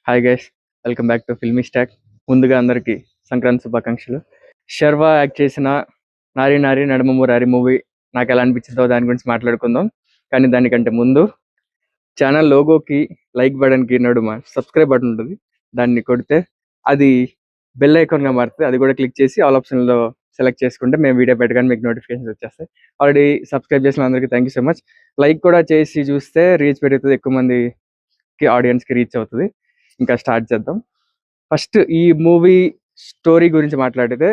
Hi guys, welcome back to filmy stock. ముందుగా అందరికీ సంక్రాంతి శుభాకాంక్షలు. శర్వా యాక్ట్ చేసిన నారి నారి నడుమ మురారి మూవీ నాకు ఎలా అనిపించిందో దాని గురించి మాట్లాడుకుందాం. కానీ దానికంటే ముందు ఛానల్ లోగోకి లైక్ బటన్కి నడుమ సబ్స్క్రైబ్ బటన్ ఉంటుంది. దాన్ని కొడితే అది బెల్ ఐకాన్గా మారుతుంది. అది కూడా క్లిక్ చేసి ఆల్ ఆప్షన్లో సెలెక్ట్ చేసుకుంటే మేము వీడియో పెట్టగానే మీకు నోటిఫికేషన్స్ వచ్చేస్తాయి. ఆల్రెడీ సబ్స్క్రైబ్ చేసిన అందరికీ thank you so much. Like కూడా చేసి చూస్తే రీచ్ పెరుగుతుంది, ఎక్కువ మందికి ఆడియన్స్కి రీచ్ అవుతుంది. ఇంకా స్టార్ట్ చేద్దాం. ఫస్ట్ ఈ మూవీ స్టోరీ గురించి మాట్లాడితే,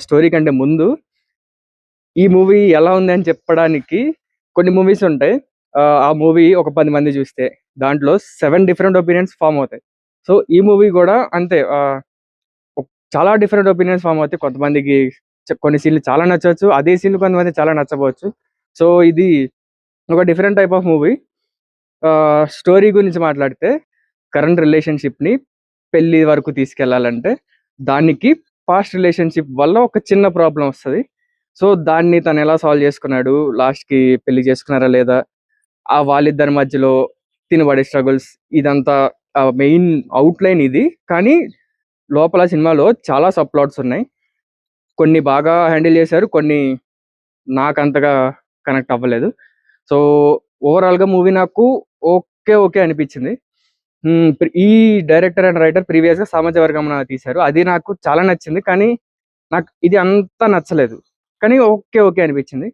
స్టోరీ కంటే ముందు ఈ మూవీ ఎలా ఉంది అని చెప్పడానికి కొన్ని మూవీస్ ఉంటాయి. ఆ మూవీ ఒక 10 మంది చూస్తే దాంట్లో 7 డిఫరెంట్ ఒపీనియన్స్ ఫామ్ అవుతాయి. సో ఈ మూవీ కూడా అంతే. చాలా డిఫరెంట్ ఒపీనియన్స్ ఫామ్ అవుతాయి. కొంతమందికి కొన్ని సీన్లు చాలా నచ్చవచ్చు, అదే సీన్లు కొంతమంది చాలా నచ్చవచ్చు. సో ఇది ఒక different type of movie. Story గురించి మాట్లాడితే, కరెంట్ రిలేషన్షిప్ని పెళ్లి వరకు తీసుకెళ్లాలంటే దానికి పాస్ట్ రిలేషన్షిప్ వల్ల ఒక చిన్న ప్రాబ్లం వస్తుంది. సో దాన్ని తను ఎలా సాల్వ్ చేసుకున్నాడు, లాస్ట్కి పెళ్లి చేసుకున్నారా లేదా, ఆ వాళ్ళిద్దరి మధ్యలో తినబడే స్ట్రగుల్స్, ఇదంతా మెయిన్ అవుట్లైన్ ఇది. కానీ లోపల సినిమాలో చాలా సబ్ ప్లాట్స్ ఉన్నాయి. కొన్ని బాగా హ్యాండిల్ చేశారు, కొన్ని నాకు అంతగా కనెక్ట్ అవ్వలేదు. సో ఓవరాల్గా మూవీ నాకు ఓకే ఓకే అనిపించింది. ఈ డైరెక్టర్ అండ్ రైటర్ ప్రీవియస్గా సమాజ వర్గంలో తీశారు, అది నాకు చాలా నచ్చింది. కానీ నాకు ఇది అంత నచ్చలేదు, కానీ ఓకే ఓకే అనిపించింది.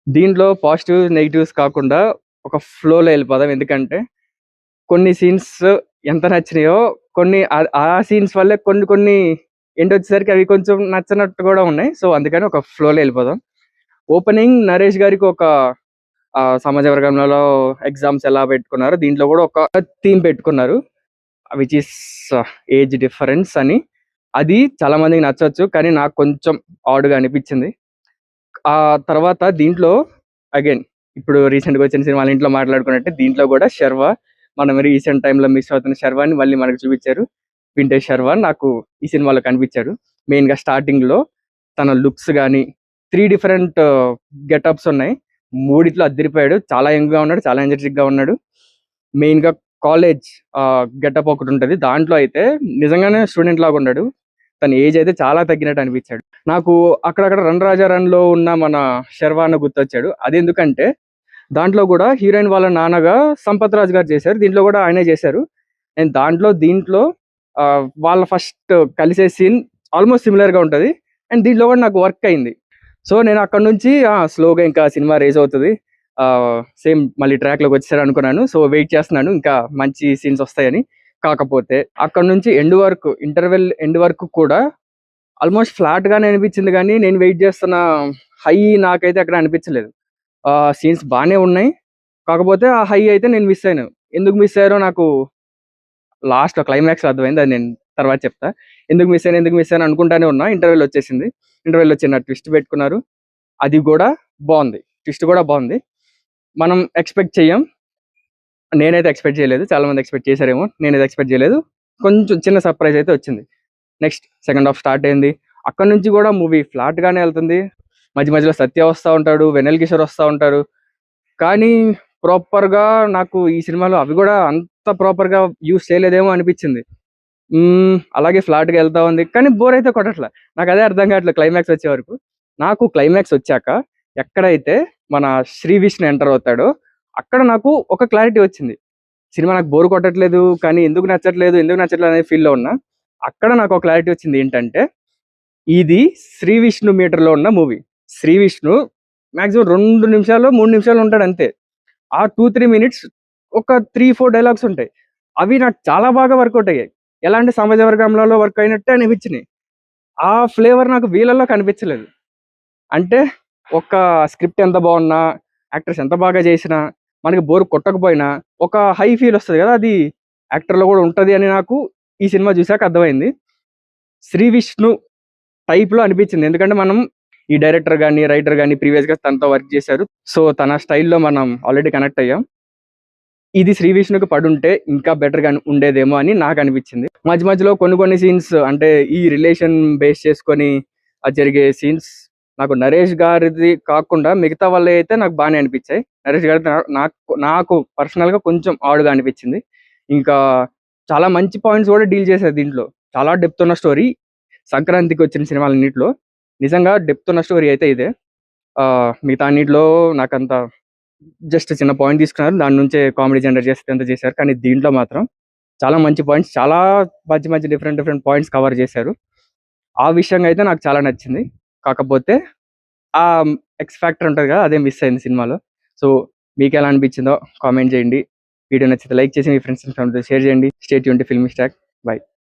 దీంట్లో పాజిటివ్స్ నెగిటివ్స్ కాకుండా ఒక ఫ్లోలో వెళ్ళిపోదాం. ఎందుకంటే కొన్ని సీన్స్ ఎంత నచ్చినాయో, కొన్ని ఆ సీన్స్ వల్లే కొన్ని కొన్ని ఏంటి వచ్చేసరికి అవి కొంచెం నచ్చనట్టు కూడా ఉన్నాయి. సో అందుకని ఒక ఫ్లోలో వెళ్ళిపోదాం. ఓపెనింగ్ నరేష్ గారికి ఒక సమాజ వర్గంలో ఎగ్జామ్స్ ఎలా పెట్టుకున్నారు, దీంట్లో కూడా ఒక థీమ్ పెట్టుకున్నారు, విచ్ ఇస్ ఏజ్ డిఫరెన్స్ అని. అది చాలా మందికి నచ్చవచ్చు, కానీ నాకు కొంచెం ఆడ్గా అనిపించింది. ఆ తర్వాత దీంట్లో అగైన్ ఇప్పుడు రీసెంట్గా వచ్చిన సినిమాల ఇంట్లో మాట్లాడుకున్నట్టే దీంట్లో కూడా శర్వా, మనం రీసెంట్ టైంలో మిస్ అవుతున్న శర్వాని మళ్ళీ మనకు చూపించారు. వింటేజ్ శర్వా నాకు ఈ సినిమాలో కనిపించాడు. మెయిన్గా స్టార్టింగ్లో తన లుక్స్ కానీ 3 డిఫరెంట్ గెటప్స్ ఉన్నాయి. మూడిట్లో అద్దరిపోయాడు. చాలా యంగ్గా ఉన్నాడు, చాలా ఎనర్జెటిక్గా ఉన్నాడు. మెయిన్గా కాలేజ్ గెటప్ ఒకటి ఉంటుంది, దాంట్లో అయితే నిజంగానే స్టూడెంట్ లాగా ఉన్నాడు. తన ఏజ్ అయితే చాలా తగ్గినట్టు అనిపించాడు నాకు. అక్కడక్కడ రన్ రాజా రన్లో ఉన్న మన శర్వాన గుర్తొచ్చాడు. అది ఎందుకంటే దాంట్లో కూడా హీరోయిన్ వాళ్ళ నాన్నగా సంపత్ రాజ్ గారు చేశారు, దీంట్లో కూడా ఆయనే చేశారు. అండ్ దీంట్లో వాళ్ళ ఫస్ట్ కలిసే సీన్ ఆల్మోస్ట్ సిమిలర్గా ఉంటుంది. అండ్ దీంట్లో కూడా నాకు వర్క్ అయింది. సో నేను అక్కడ నుంచి స్లోగా ఇంకా సినిమా రేజ్ అవుతుంది, సేమ్ మళ్ళీ ట్రాక్లోకి వచ్చారు అనుకున్నాను. సో వెయిట్ చేస్తున్నాను ఇంకా మంచి సీన్స్ వస్తాయని. కాకపోతే అక్కడ నుంచి ఇంటర్వెల్ ఎండ్ వరకు కూడా ఆల్మోస్ట్ ఫ్లాట్గానే అనిపించింది, కానీ నేను వెయిట్ చేస్తున్న హై నాకైతే అక్కడ అనిపించలేదు. సీన్స్ బాగానే ఉన్నాయి, కాకపోతే ఆ హై అయితే నేను మిస్ అయ్యాను. ఎందుకు మిస్ అయ్యారో నాకు లాస్ట్లో క్లైమాక్స్లో అర్థమైంది, అది నేను తర్వాత చెప్తా. ఎందుకు మిస్ అయ్యాను అనుకుంటానే ఉన్నా. ఇంటర్వెల్ వచ్చేసింది. ఇంటర్వెల్లో చిన్న ట్విస్ట్ పెట్టుకున్నారు, అది కూడా బాగుంది. ట్విస్ట్ కూడా బాగుంది, మనం ఎక్స్పెక్ట్ చెయ్యం. నేనైతే ఎక్స్పెక్ట్ చేయలేదు, చాలా మంది ఎక్స్పెక్ట్ చేశారేమో, నేనైతే ఎక్స్పెక్ట్ చేయలేదు. కొంచెం చిన్న సర్ప్రైజ్ అయితే వచ్చింది. నెక్స్ట్ సెకండ్ హాఫ్ స్టార్ట్ అయింది. అక్కడ నుంచి కూడా మూవీ ఫ్లాట్గానే వెళ్తుంది. మధ్య మధ్యలో సత్య వస్తూ ఉంటాడు, వెన్నెల కిషోర్ వస్తూ ఉంటారు, కానీ ప్రాపర్గా నాకు ఈ సినిమాలో అవి కూడా అంత ప్రాపర్గా యూస్ చేయలేదేమో అనిపించింది. అలాగే ఫ్లాట్గా వెళ్తా ఉంది, కానీ బోర్ అయితే కొట్టట్లా. నాకు అదే అర్థం కావట్లేదు క్లైమాక్స్ వచ్చే వరకు. నాకు క్లైమాక్స్ వచ్చాక ఎక్కడైతే మన శ్రీ విష్ణు ఎంటర్ అవుతాడో అక్కడ నాకు ఒక క్లారిటీ వచ్చింది. సినిమా నాకు బోర్ కొట్టట్లేదు, కానీ ఎందుకు నచ్చట్లేదు అనే ఫీల్లో ఉన్నా. అక్కడ నాకు ఒక క్లారిటీ వచ్చింది, ఏంటంటే ఇది శ్రీ విష్ణు మీటర్లో ఉన్న మూవీ. శ్రీ విష్ణు మ్యాక్సిమం 2 నిమిషాలు 3 నిమిషాలు ఉంటాడు అంతే. ఆ 2-3 మినిట్స్ ఒక 3-4 డైలాగ్స్ ఉంటాయి, అవి నాకు చాలా బాగా వర్కౌట్ అయ్యాయి. ఎలా అంటే సమాజ వర్గంలో వర్క్ అయినట్టే అనిపించినాయి. ఆ ఫ్లేవర్ నాకు వీళ్ళల్లో కనిపించలేదు. అంటే ఒక స్క్రిప్ట్ ఎంత బాగున్నా, యాక్టర్స్ ఎంత బాగా చేసినా, మనకి బోర్ కొట్టకపోయినా ఒక హై ఫీల్ వస్తుంది కదా, అది యాక్టర్లో కూడా ఉంటుంది అని నాకు ఈ సినిమా చూసాక అర్థమైంది. శ్రీ విష్ణు టైప్లో అనిపించింది, ఎందుకంటే మనం ఈ డైరెక్టర్ కానీ రైటర్ కానీ ప్రీవియస్గా తనతో వర్క్ చేశారు. సో తన స్టైల్లో మనం ఆల్రెడీ కనెక్ట్ అయ్యాం. ఇది శ్రీ విష్ణుకి పడుంటే ఇంకా బెటర్గా ఉండేదేమో అని నాకు అనిపించింది. మధ్య మధ్యలో కొన్ని సీన్స్ అంటే ఈ రిలేషన్ బేస్ చేసుకొని జరిగే సీన్స్ నాకు నరేష్ గారిది కాకుండా మిగతా వాళ్ళే అయితే నాకు బాగానే అనిపించాయి. నరేష్ గారి నాకు పర్సనల్గా కొంచెం ఆడుగా అనిపించింది. ఇంకా చాలా మంచి పాయింట్స్ కూడా డీల్ చేశారు దీంట్లో. చాలా డెప్త్ ఉన్న స్టోరీ. సంక్రాంతికి వచ్చిన సినిమాలన్నిటిలో నిజంగా డెప్త్ ఉన్న స్టోరీ అయితే ఇదే. మిగతా అన్నిటిలో నాకంత జస్ట్ చిన్న పాయింట్ తీసుకున్నారు. దాని నుంచే కామెడీ జనరేట్ చేసేంత చేశారు. కానీ దీంట్లో మాత్రం చాలా మంచి పాయింట్స్, చాలా మంచి డిఫరెంట్ పాయింట్స్ కవర్ చేశారు. ఆ విషయంగా అయితే నాకు చాలా నచ్చింది. కాకపోతే ఆ ఎక్స్ ఫ్యాక్టర్ ఉంటది కదా! అదే మిస్ అయింది సినిమాలో. సో, మీకెలా అనిపించిందో కామెంట్ చేయండి. వీడియో నచ్చితే లైక్ చేసి మీ ఫ్రెండ్స్ అండ్ ఫ్యామిలీతో షేర్ చేయండి. Stay tuned to filmy stock. By.